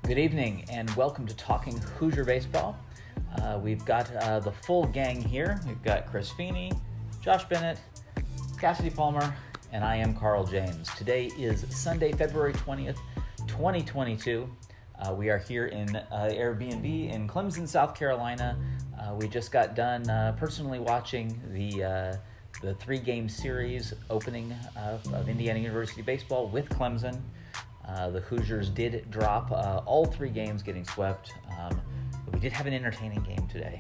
Good evening and welcome to Talking Hoosier Baseball. We've got the full gang here. We've got Chris Feeney, Josh Bennett, Cassidy Palmer, and I am Carl James. Today is Sunday, February 20th, 2022. We are here in Airbnb in Clemson, South Carolina. We just got done personally watching the three-game series opening of Indiana University baseball with Clemson. The Hoosiers did drop all three games, getting swept. But we did have an entertaining game today.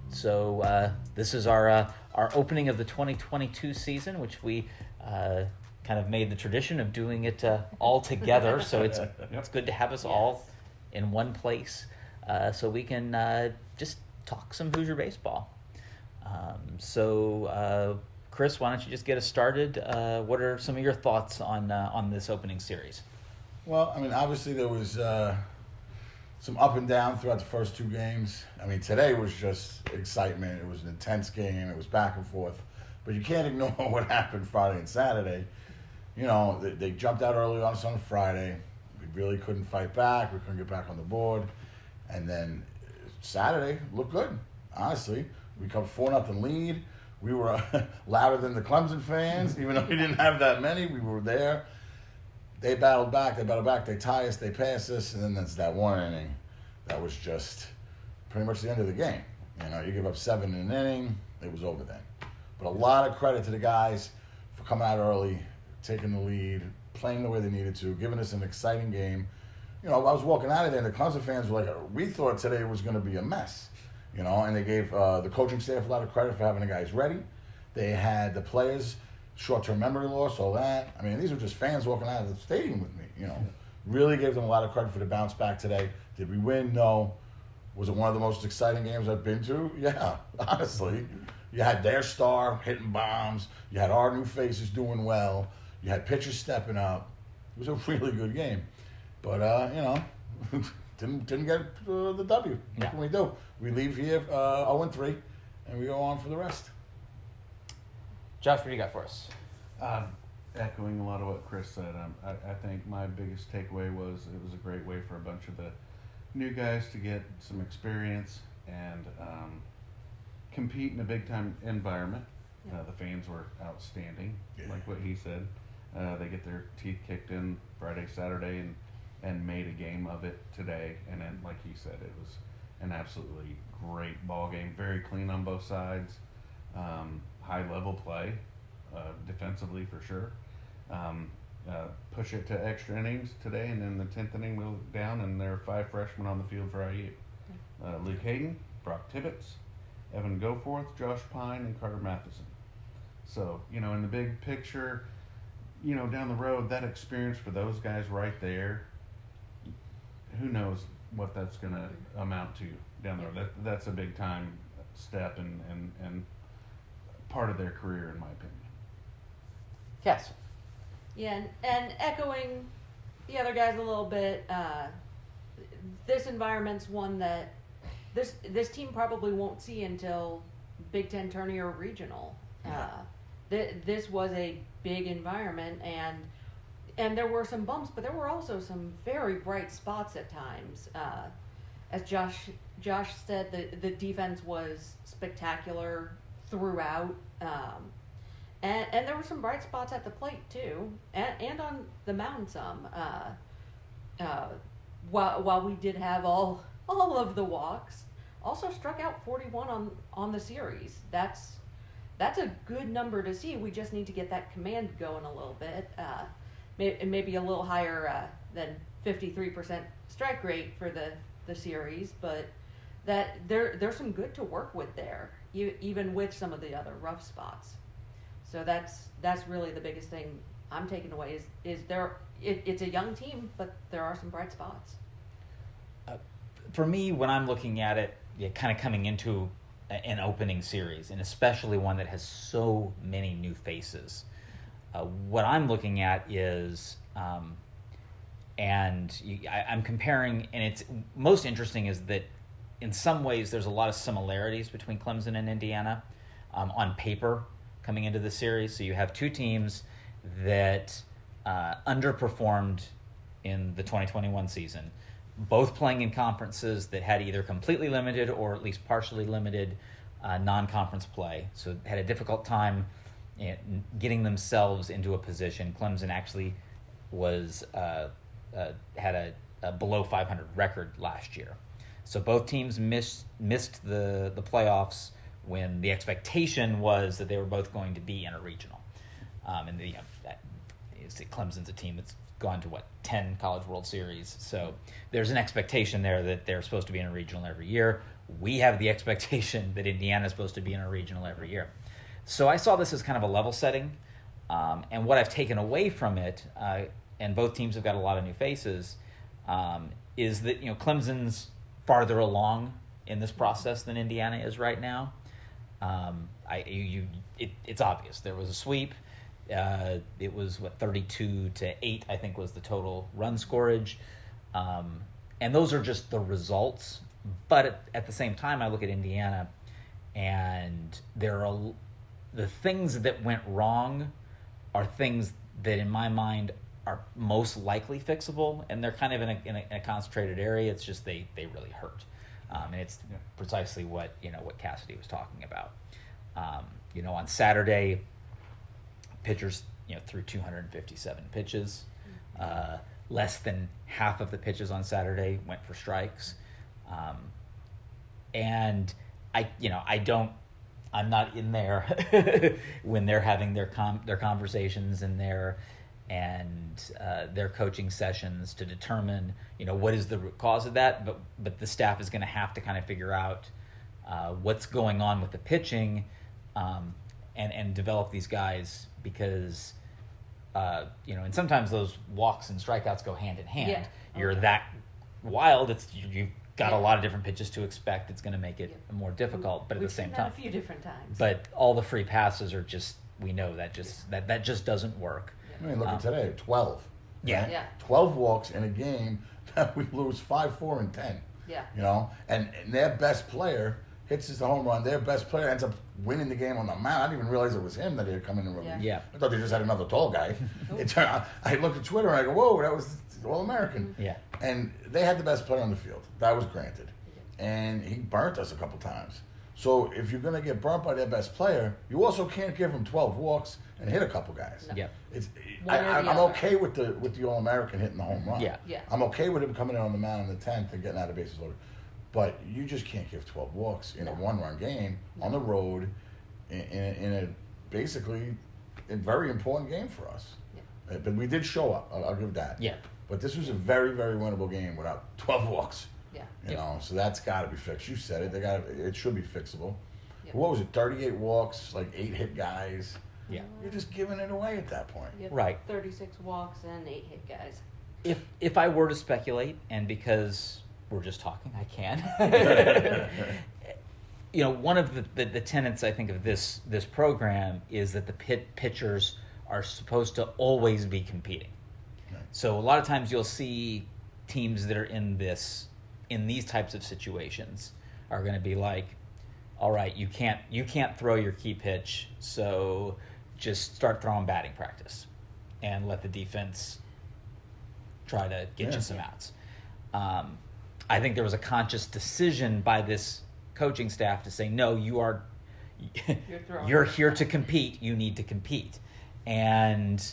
So this is our opening of the 2022 season, which we kind of made the tradition of doing it all together. So it's good to have us all in one place, so we can just talk some Hoosier baseball. Chris, why don't you just get us started? What are some of your thoughts on this opening series? Well, I mean, obviously there was some up and down throughout the first two games. I mean, today was just excitement. It was an intense game. It was back and forth. But you can't ignore what happened Friday and Saturday. You know, they jumped out early on us on Friday. We really couldn't fight back. We couldn't get back on the board. And then Saturday looked good, honestly. We come 4-0 lead. We were louder than the Clemson fans, even though we didn't have that many. We were there. They battled back. They tie us. They pass us. And then that's that one inning. That was just pretty much the end of the game. You know, you give up 7 in an inning. It was over then. But a lot of credit to the guys for coming out early, taking the lead, playing the way they needed to, giving us an exciting game. You know, I was walking out of there, and the Clemson fans were like, we thought today was going to be a mess. You know, and they gave the coaching staff a lot of credit for having the guys ready. They had the players, short-term memory loss, all that. I mean, these were just fans walking out of the stadium with me, you know. Really gave them a lot of credit for the bounce back today. Did we win? No. Was it one of the most exciting games I've been to? Yeah, honestly. You had their star hitting bombs. You had our new faces doing well. You had pitchers stepping up. It was a really good game. But, you know, didn't get the W. What can we do? We leave here 0-3, and we go on for the rest. Josh, what do you got for us? Echoing a lot of what Chris said, I think my biggest takeaway was it was a great way for a bunch of the new guys to get some experience and compete in a big-time environment. The fans were outstanding, like what he said. They get their teeth kicked in Friday, Saturday, and made a game of it today. And then, like he said, it was an absolutely great ball game. Very clean on both sides. High-level play, defensively for sure. Push it to extra innings today, and then the 10th inning we look down, and there are 5 freshmen on the field for IU. Luke Hayden, Brock Tibbetts, Evan Goforth, Josh Pine, and Carter Matheson. So, you know, in the big picture, you know, down the road, that experience for those guys right there, who knows what that's going to amount to down the road. That's a big time step and part of their career, in my opinion. Yes. Yeah, and echoing the other guys a little bit, this environment's one that this team probably won't see until Big Ten tourney or regional. This was a big environment, and there were some bumps, but there were also some very bright spots at times. As Josh said, the defense was spectacular throughout, and there were some bright spots at the plate too, and on the mound some. While we did have all of the walks, also struck out 41 on the series. That's a good number to see. We just need to get that command going a little bit. Maybe a little higher than 53% strike rate for the series, but that there's some good to work with there, even with some of the other rough spots. So that's really the biggest thing I'm taking away is it's a young team, but there are some bright spots. For me, when I'm looking at it, kind of coming into an opening series, and especially one that has so many new faces, what I'm looking at is, I'm comparing, and it's most interesting is that in some ways there's a lot of similarities between Clemson and Indiana on paper coming into the series. So you have two teams that underperformed in the 2021 season, both playing in conferences that had either completely limited or at least partially limited non-conference play. So had a difficult time getting themselves into a position. Clemson actually was had a below 500 record last year. So both teams missed the playoffs when the expectation was that they were both going to be in a regional. Clemson's a team that's gone to 10 College World Series. So there's an expectation there that they're supposed to be in a regional every year. We have the expectation that Indiana's supposed to be in a regional every year. So I saw this as kind of a level setting. And what I've taken away from it, and both teams have got a lot of new faces, is that Clemson's farther along in this process than Indiana is right now. It's obvious. There was a sweep. It was 32-8, I think, was the total run scorage. And those are just the results. But at the same time, I look at Indiana, and the things that went wrong are things that, in my mind, are most likely fixable, and they're kind of in a concentrated area. It's just they really hurt, and it's precisely what Cassidy was talking about. On Saturday, pitchers threw 257 pitches. Less than half of the pitches on Saturday went for strikes, and I'm not in there when they're having their conversations and their coaching sessions to determine what is the root cause of that. But the staff is going to have to kind of figure out what's going on with the pitching, and develop these guys, because and sometimes those walks and strikeouts go hand in hand. Yeah. You're that wild. You've got a lot of different pitches to expect. It's going to make it more difficult, but at the same time, a few different times. But all the free passes are just, we know that that just doesn't work. I mean, look at today, 12. Yeah. Right? Yeah. 12 walks in a game that we lose 5-4 and 10. Yeah. And their best player hits the home run. Their best player ends up winning the game on the mound. I didn't even realize it was him that he had come in and relief. Yeah. I thought they just had another tall guy. It turned out, I looked at Twitter and I go, whoa, that was All-American. Yeah. And they had the best player on the field. That was granted. And he burnt us a couple times. So if you're going to get burnt by their best player, you also can't give him 12 walks and hit a couple guys. Yeah. I'm okay with the All-American hitting the home run. Yeah. Yeah. I'm okay with him coming in on the mound in the 10th and getting out of bases loaded. But you just can't give 12 walks in a one-run game on the road in a basically a very important game for us. Yeah. But we did show up. I'll give that. Yeah. But this was a very, very winnable game without 12 walks. Yeah. So that's got to be fixed. You said it. It should be fixable. Yep. What was it? 38 walks, like 8 hit guys. Yeah. You're just giving it away at that point. Yep. Right. 36 walks and 8 hit guys. If I were to speculate, and because we're just talking, I can. One of the tenets, I think, of this program is that the pitchers are supposed to always be competing. Right. So a lot of times you'll see teams that are in these types of situations are going to be like, all right, you can't throw your key pitch, so just start throwing batting practice and let the defense try to get you some outs. I think there was a conscious decision by this coaching staff to say, no, you're here to compete. You need to compete. And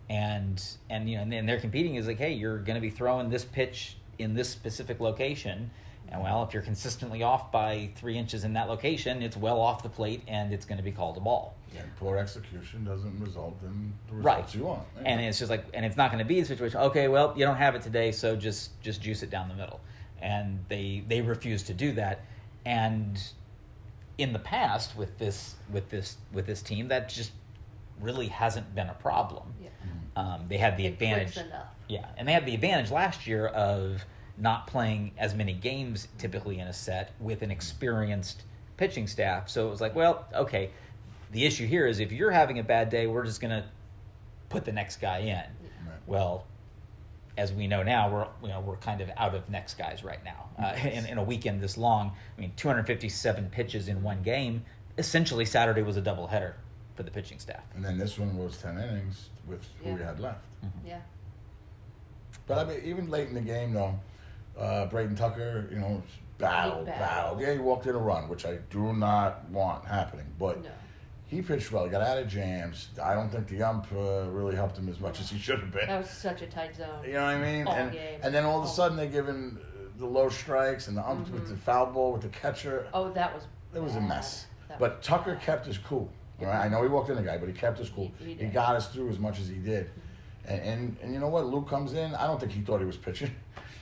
they're competing is like, hey, you're going to be throwing this pitch in this specific location. And well, if you're consistently off by 3 inches in that location, it's well off the plate and it's going to be called a ball. And poor execution doesn't result in the Right. results you want. Yeah. And it's just like, and it's not going to be a situation. Okay, well, you don't have it today, so just juice it down the middle. And they refuse to do that. And in the past with this team, that just really hasn't been a problem. Yeah. They had the It advantage. clicks enough. Yeah, and they had the advantage last year of not playing as many games typically in a set with an experienced pitching staff. So it was like, well, okay, the issue here is if you're having a bad day, we're just going to put the next guy in. Right. Well, as we know now, we're kind of out of next guys right now. In a weekend this long, 257 pitches in one game. Essentially, Saturday was a doubleheader for the pitching staff. And then this one was 10 innings with who we had left. Yeah. But I mean, even late in the game, though, Braden Tucker, battled. Yeah, he walked in a run, which I do not want happening. But he pitched well. He got out of jams. I don't think the ump really helped him as much as he should have been. That was such a tight zone. You know what I mean? All game. And then all of a sudden they give him the low strikes and the ump with the foul ball with the catcher. Oh, that was It was a mess. That But was Tucker bad. kept his cool. Right? I know he walked in the guy, but he kept his cool. He He did. got us through as much as he did. And you know what? Luke comes in. I don't think he thought he was pitching.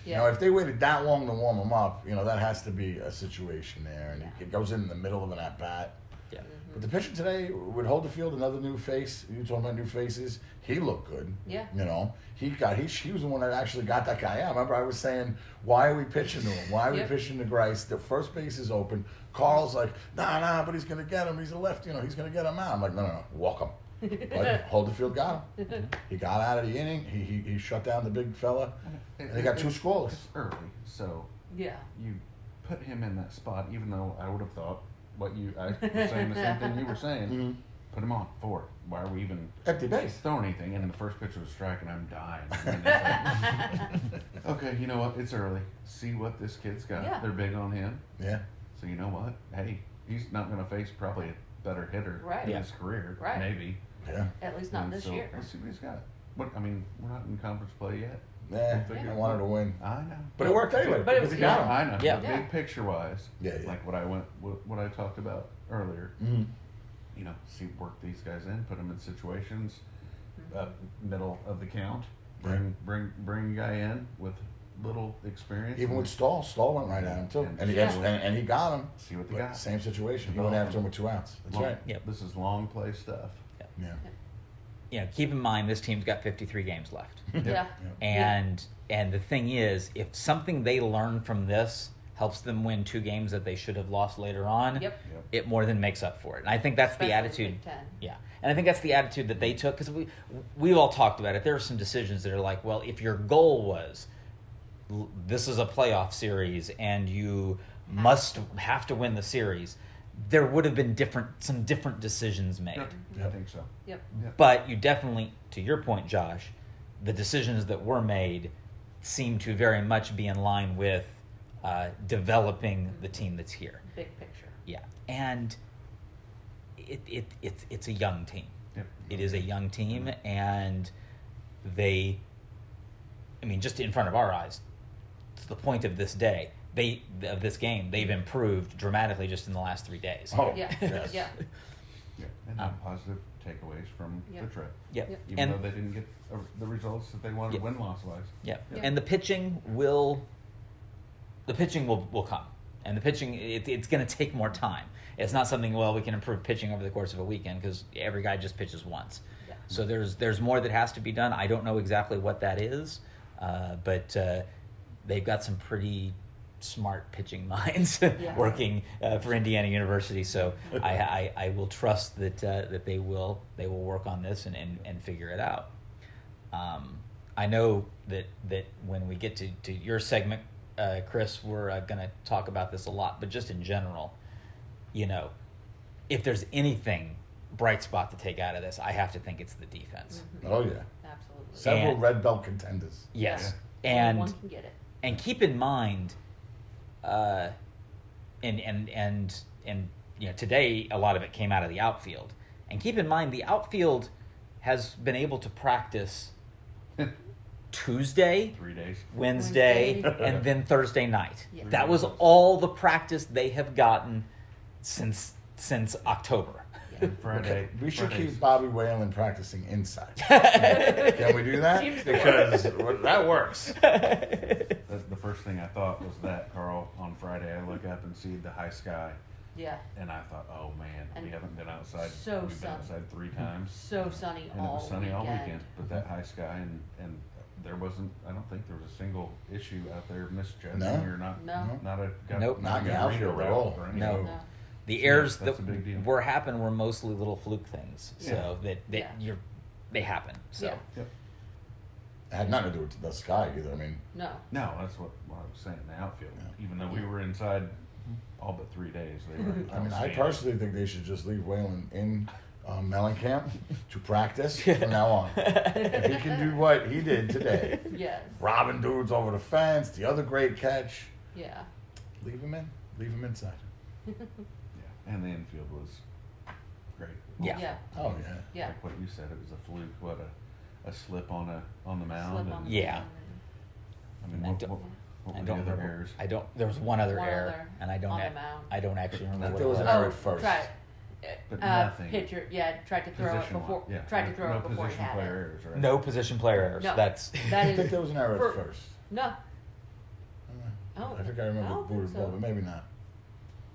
Yeah. If they waited that long to warm him up, that has to be a situation there. And it goes in the middle of an at-bat. Yeah. But the pitcher today would hold the field, another new face. You talking about new faces? He looked good. Yeah. He was the one that actually got that guy out. Remember, I was saying, why are we pitching to him? Why are we pitching to Grice? The first base is open. Carl's like, nah, but he's gonna get him. He's a left. He's gonna get him out. I'm like, no, walk him. But hold the field, got him. He got out of the inning. He shut down the big fella, and they got two scoreless. It's early, so Yeah. you put him in that spot. Even though I would have thought I was saying the same thing you were saying. Mm-hmm. Put him on 4. Why are we even Empty base. throwing anything? And the first pitch was a strike, and I'm dying. And it's like, okay, you know what? It's early. See what this kid's got. Yeah. They're big on him. Yeah. So you know what? Hey, he's not going to face probably a better hitter Right. in Yeah. his career. Right. Maybe. Yeah. At least not And this so year. Let's see what he's got. We're not in conference play yet. I wanted to win. I know. But it worked anyway. But it because was- he got him. I know. Yeah. But Yeah. big picture wise, Yeah. like what I talked about earlier. Mm-hmm. Work these guys in, put them in situations, Mm-hmm. middle of the count. Bring a guy in with little experience. Even with Stahl went right at him too, and he Yeah. and he got him. See what they But got. same situation. He went after him with 2 outs. That's Long- right. Yep. This is long play stuff. Yeah. Keep in mind this team's got 53 games left. Yeah. And the thing is, if something they learn from this helps them win 2 games that they should have lost later on, Yep. it more than makes up for it. And I think that's Especially the in attitude. Big Ten. Yeah. And I think that's the attitude that they took, because we've all talked about it. There are some decisions that are like, well, if your goal was this is a playoff series and you have to win the series, there would have been some different decisions made. Yeah, I think so. Yep. But you definitely, to your point, Josh, the decisions that were made seem to very much be in line with developing the team that's here. Big picture. Yeah, and it's a young team. Yep. It is a young team, and just in front of our eyes, to the point of this day, this game, they've improved dramatically just in the last 3 days. Oh, Yeah. yes. Yeah. Yeah. And have positive takeaways from Yep. the trip. Yep. Yep. Even And though they didn't get the results that they wanted Yep. win-loss wise. yeah. Yeah. And the pitching will come. And the pitching, it's going to take more time. It's not something, we can improve pitching over the course of a weekend because every guy just pitches once. Yeah. So there's more that has to be done. I don't know exactly what that is, but they've got some pretty smart pitching minds Yeah. working for Indiana University. So I will trust that they will work on this and figure it out. I know that when we get to your segment, Chris, we're going to talk about this a lot, but just in general, if there's anything bright spot to take out of this, I have to think it's the defense. Mm-hmm. Oh yeah. Absolutely. Several And- red belt contenders. Yes, Anyone can get it. and keep in mind, today a lot of it came out of the outfield, and keep in mind the outfield has been able to practice Tuesday, 3 days. Wednesday, Wednesday. and then Thursday night. Yeah. That was all the practice they have gotten since October. And Friday. We should Fridays- keep Bobby Whalen practicing inside. Can we do that? Seems to Because that works. The first thing I thought was that, Carl, on Friday I look up and see the high sky, Yeah. and I thought, oh man, we And haven't been outside. so We've been sunny. outside 3 times, So sunny and it all was sunny all weekend. weekend. But that high sky, and there wasn't. I don't think there was a single issue out there misjudging No. or not. No. Not a. Nope. Not in the a read outfield at route all. or anything. No. No. The Yeah, errors that's that a big deal. were mostly little fluke things, so Yeah. that Yeah. they happen. So Yeah. Yep. It had nothing to do with the sky either. I mean, No. No, that's what I was saying. The outfield, Yeah. even though we were inside all but 3 days, they were. I outstanding. personally think they should just leave Whalen in Mellencamp to practice from now on. If he can do what he did today, Yes. robbing dudes over the fence, the other great catch, Yeah. leave him in. Leave him inside. Yeah, and the infield was great. Yeah. Yeah. Oh, yeah. Yeah. Like what you said, it was a fluke. What a slip on the mound. Slip on the Yeah. mound. I mean, I what, don't- what I were don't the other remember. errors? I don't. There was one other One error, other and I don't. on the mound. I don't actually remember But what there it was was. an error at first. But nothing. Pitcher, tried to throw it Position before. yeah. Tried to throw no it before he position had player it. errors, right? No position player errors. No. That's That I is think there was an error for- at first. no. I think I remember don't booted think ball, so. but maybe not.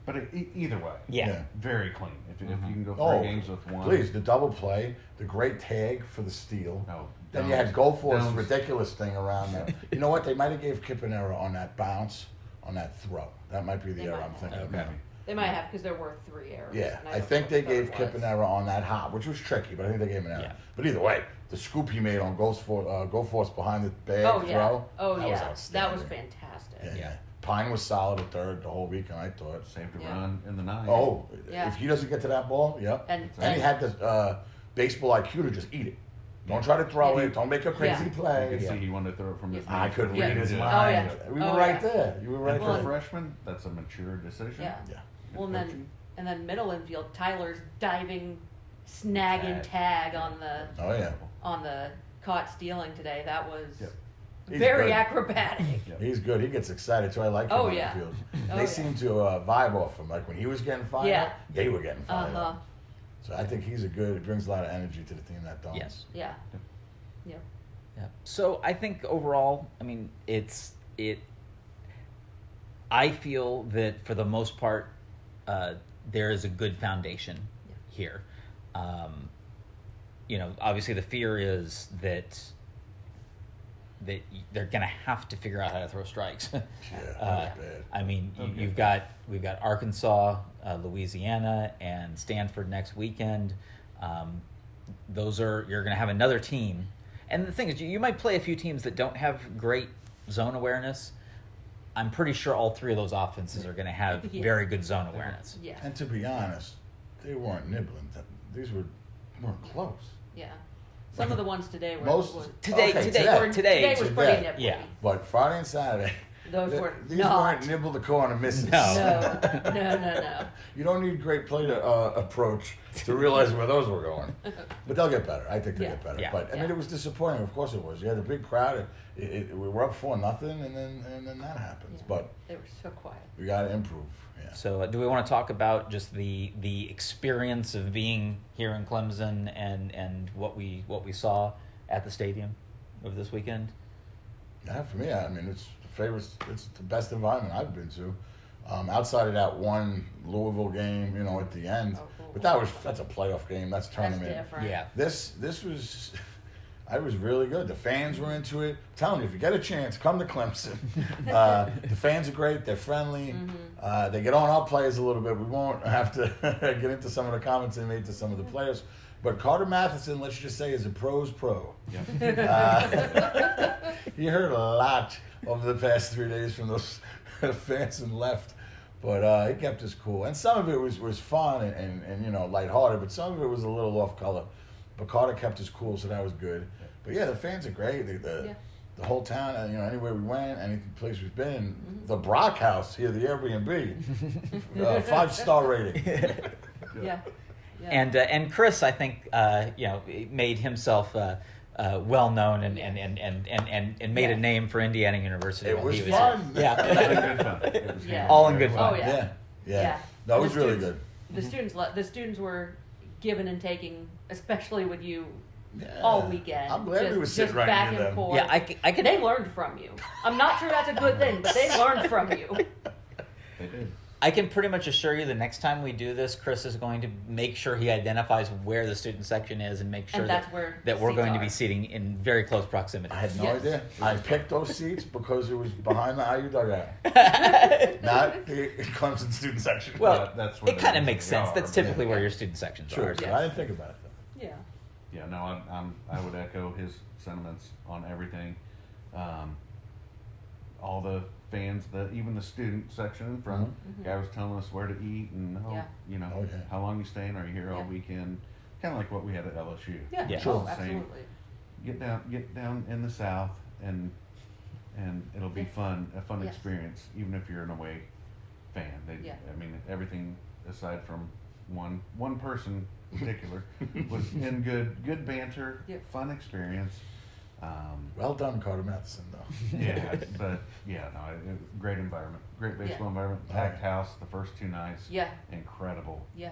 But either way, yeah. very clean. If you can go 3 Oh, games with one, please, the double play, the great tag for the steal. No, Then you had Goforth's Downs. ridiculous thing around there. You know what? They might have gave Kip an error on that bounce, on that throw. That might be the They error might I'm have. thinking of. Okay. now. They might have because there were 3 errors. Yeah, and I don't think know they what gave it Kip was. an error on that hop, which was tricky, but I think they gave him an error. Yeah. But either way, the scoop he made on Goforth's behind the bag Oh yeah. throw, Oh that yeah. was That outstanding. was fantastic. Yeah, Yeah. yeah. Pine was solid at third the whole weekend, I thought. saved a Yeah. run in the ninth. Oh, Yeah. if he doesn't get to that ball, yep. And And he had the baseball IQ to just eat it. Don't try to throw it. Don't make a crazy Yeah. you play. could Yeah. see he wanted to throw it from his. I knees. could Yeah. read his Yeah. mind. Oh, yeah. We were Oh, right yeah. there. You were right And for a there. freshman, that's a mature decision. Yeah. Yeah. Well, Coaching. and then middle infield, Tyler's diving, snagging tag on Oh yeah. the caught stealing today. That was Yep. He's very good. acrobatic. Yep. He's good. He gets excited too. I like him Oh, on yeah. the field. Oh, They yeah. seem to vibe off him. Like when he was getting fired Yeah. up, they were getting Uh fired huh. up. So I think he's a good. He brings a lot of energy to the team. That don't. Yes. Yeah. Yep. Yeah. So I think overall, I mean, I feel that for the most part, there is a good foundation here. Obviously the fear is that they're going to have to figure out how to throw strikes. Yeah, that was bad. I mean, Okay. we've got Arkansas, Louisiana, and Stanford next weekend. You're going to have another team. And the thing is, you might play a few teams that don't have great zone awareness. I'm pretty sure all 3 of those offenses are going to have Yeah. very good zone awareness. Yeah. And to be honest, they weren't nibbling. These weren't close. Yeah. Some of the ones today were. Most- was, Today today was pretty Today. nipply. Yeah. But Friday and Saturday, Those were these not. weren't nibble the corner misses. No. No. You don't need great play to approach to realize where those were going. But they'll get better. I think they'll Yeah. get better. Yeah. But I mean, Yeah. it was disappointing. Of course, it was. You had a big crowd. We were up 4-0, and then that happens. Yeah. But They were so quiet. we got to improve. Yeah. So, do we want to talk about just the experience of being here in Clemson and what we saw at the stadium over this weekend? Yeah, for me, I mean, it's the best environment I've been to. Outside of that one Louisville game, at the end. Oh, cool. But that's a playoff game. That's That's tournament. different. Yeah. This was, I was really good. The fans were into it. I'm telling you, if you get a chance, come to Clemson. The fans are great. They're friendly. Mm-hmm. They get on our players a little bit. We won't have to get into some of the comments they made to some of the players. But Carter Matheson, let's just say, is a pro's pro. Yeah. He heard a lot over the past 3 days from those fans and left. But he kept us cool. And some of it was fun and lighthearted, but some of it was a little off color. But Carter kept us cool, so that was good. But yeah, the fans are great. The whole town, anywhere we went, any place we've been, the Brock House here, the Airbnb, 5-star rating. Yeah. And Chris, I think, made himself well known and made a name for Indiana University. It while was he fun. here. Yeah, Good fun. It was Yeah. all in good very fun. Oh, Yeah. That was The really students- good. The students were giving and taking, especially with you, Yeah. all weekend. I'm glad we were sitting just right back near and them. forth. Yeah, I could. They learned from you. I'm not sure that's a good thing, but they learned from you. They did. I can pretty much assure you the next time we do this, Chris is going to make sure he identifies where the student section is and make sure And that's where that we're seats going to are. be sitting in very close proximity. I had no Yes. idea. I picked those seats because it was behind the IU dugout, not the Clemson student section. Well, That's where it they kind of usually makes sense. are, That's but- typically where your student sections True. are. So Yeah. I didn't think about it though. Yeah. Yeah, no, I would echo his sentiments on everything. All the fans, even the student section in front, guy was telling us where to eat and Yeah. Oh, yeah. how long you staying? Are you here all Yeah. weekend? kind of like what we had at LSU. Yeah, Yeah. oh, Same. absolutely. Get down in the South, and it'll be fun, a fun Yes. experience, even if you're an away fan. Yeah. I mean, everything aside from one person in particular was in good banter, Yep. fun experience. Well done, Carter Matheson, though. Yeah, but great environment, great baseball environment, packed house the first 2 nights. Yeah, Incredible yeah.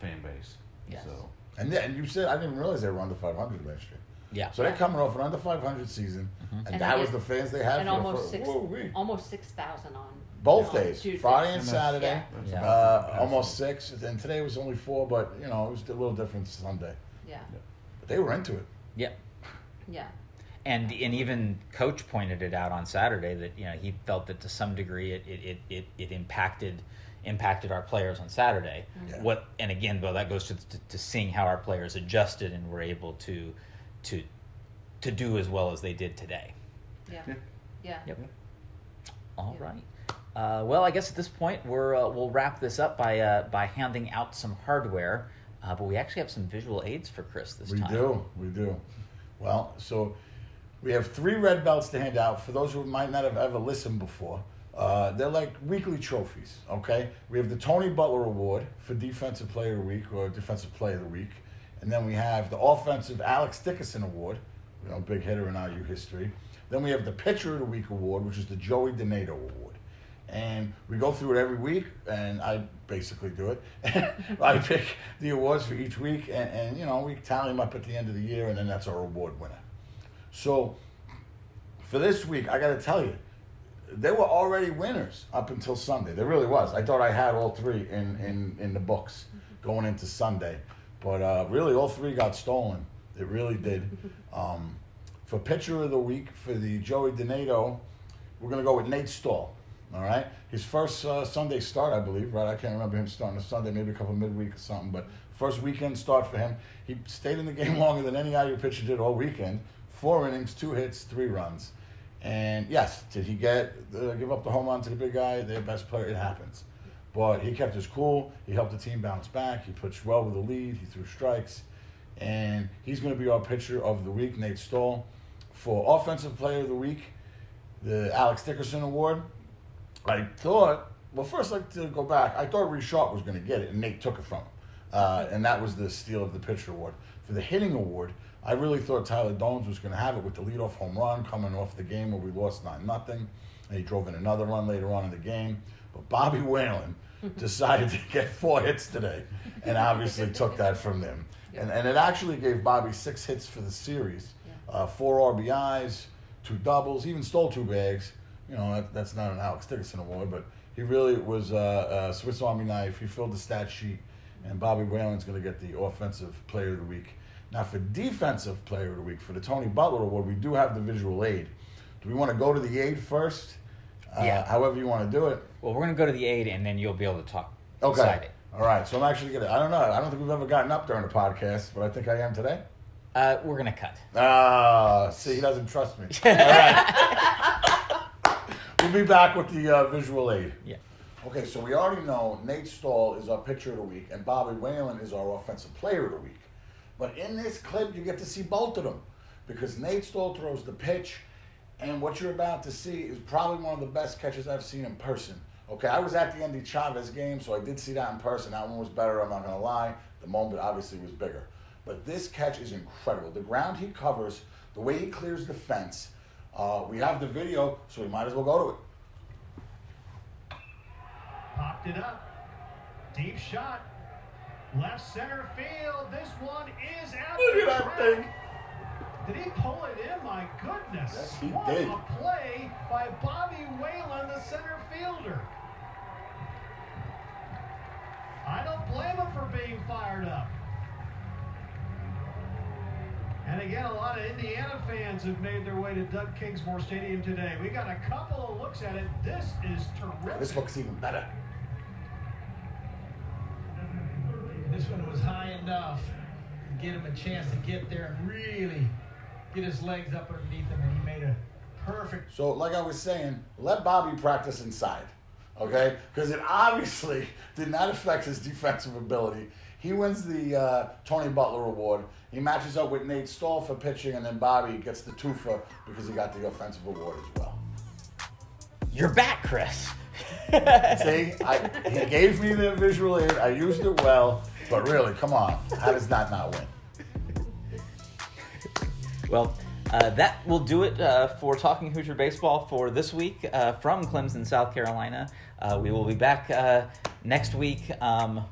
fan base. Yes. So And you said, I didn't realize they were under 500 last year. Yeah. So they're coming off an under 500 season, and And that they was get- the fans they had And for almost the first, almost 6,000 on both on days, Tuesday. Friday and And Saturday. Yeah. that's Yeah. about the capacity. Almost 6, and today was only 4, but it was a little different Sunday. Yeah, But they were into it. Yeah. yeah, And even Coach pointed it out on Saturday that he felt that to some degree it impacted our players on Saturday. Yeah. And again, well, that goes to seeing how our players adjusted and were able to do as well as they did today. yeah, Yeah. yeah. Yep. Yeah. All right. Well, I guess at this point we'll wrap this up by handing out some hardware, but we actually have some visual aids for Chris this We time. do. Well, so we have 3 red belts to hand out. For those who might not have ever listened before, they're like weekly trophies, okay? We have the Tony Butler Award for Defensive Player of the Week or Defensive Player of the Week. And then we have the Offensive Alex Dickerson Award, big hitter in IU history. Then we have the Pitcher of the Week Award, which is the Joey Donato Award. And we go through it every week, and I basically do it. I pick the awards for each week, and we tally them up at the end of the year, and then that's our award winner. So for this week, I got to tell you, there were already winners up until Sunday. There really was. I thought I had all 3 in the books going into Sunday. But really, all 3 got stolen. It really did. For Pitcher of the Week, for the Joey Donato, we're going to go with Nate Stahl. All right? His first Sunday start, I believe, right? I can't remember him starting a Sunday, maybe a couple of midweek or something. But first weekend start for him. He stayed in the game longer than any IU pitcher did all weekend. 4 innings, 2 hits, 3 runs. And yes, did he give up the home run to the big guy, their best player? It happens. But he kept his cool. He helped the team bounce back. He pitched well with the lead. He threw strikes. And he's going to be our pitcher of the week, Nate Stahl. For Offensive Player of the Week, the Alex Dickerson Award, I thought, well, first I'd like to go back. I thought Reece Sharp was going to get it, and Nate took it from him. And that was the steal of the pitcher award. For the hitting award, I really thought Tyler Dones was going to have it with the leadoff home run coming off the game where we lost 9-0. And he drove in another run later on in the game. But Bobby Whalen decided to get 4 hits today and obviously took that from them. And it actually gave Bobby 6 hits for the series, 4 RBIs, 2 doubles, even stole 2 bags. That's not an Alex Dickerson award, but he really was a Swiss Army knife. He filled the stat sheet, and Bobby Whalen's going to get the Offensive Player of the Week. Now, for Defensive Player of the Week, for the Tony Butler Award, we do have the visual aid. Do we want to go to the aid first? However you want to do it. Well, we're going to go to the aid, and then you'll be able to talk. Okay. Beside it. All right. So I'm actually going to, I don't know. I don't think we've ever gotten up during a podcast, but I think I am today. We're going to cut. See, he doesn't trust me. All right. We'll be back with the visual aid. Yeah. Okay, so we already know Nate Stahl is our pitcher of the week and Bobby Whalen is our offensive player of the week. But in this clip, you get to see both of them because Nate Stahl throws the pitch, and what you're about to see is probably one of the best catches I've seen in person. Okay, I was at the Andy Chavez game, so I did see that in person. That one was better, I'm not going to lie. The moment obviously was bigger. But this catch is incredible. The ground he covers, the way he clears the fence. We have the video, so we might as well go to it. Popped it up. Deep shot. Left center field. This one is out. Look at that thing. Did he pull it in? My goodness. Yes, he what did. a play by Bobby Whalen, the center fielder. I don't blame him for being fired up. And again, a lot of Indiana fans have made their way to Doug Kingsmore Stadium today. We got a couple of looks at it. This is terrific. This looks even better. This one was high enough to get him a chance to get there and really get his legs up underneath him, and he made a perfect. So, like I was saying, let Bobby practice inside, okay? Because it obviously did not affect his defensive ability. He wins the Tony Butler Award. He matches up with Nate Stahl for pitching, and then Bobby gets the twofer because he got the offensive award as well. You're back, Chris. See, he gave me the visual aid. I used it well, but really, come on. How does that not win? Well, that will do it for Talking Hoosier Baseball for this week from Clemson, South Carolina. We will be back next week.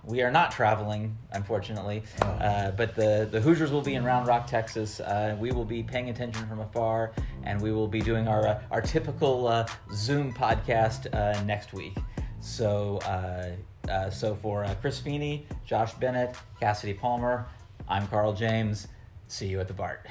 We are not traveling, unfortunately, but the Hoosiers will be in Round Rock, Texas. We will be paying attention from afar, and we will be doing our typical Zoom podcast next week. So for Chris Feeney, Josh Bennett, Cassidy Palmer, I'm Carl James. See you at the BART.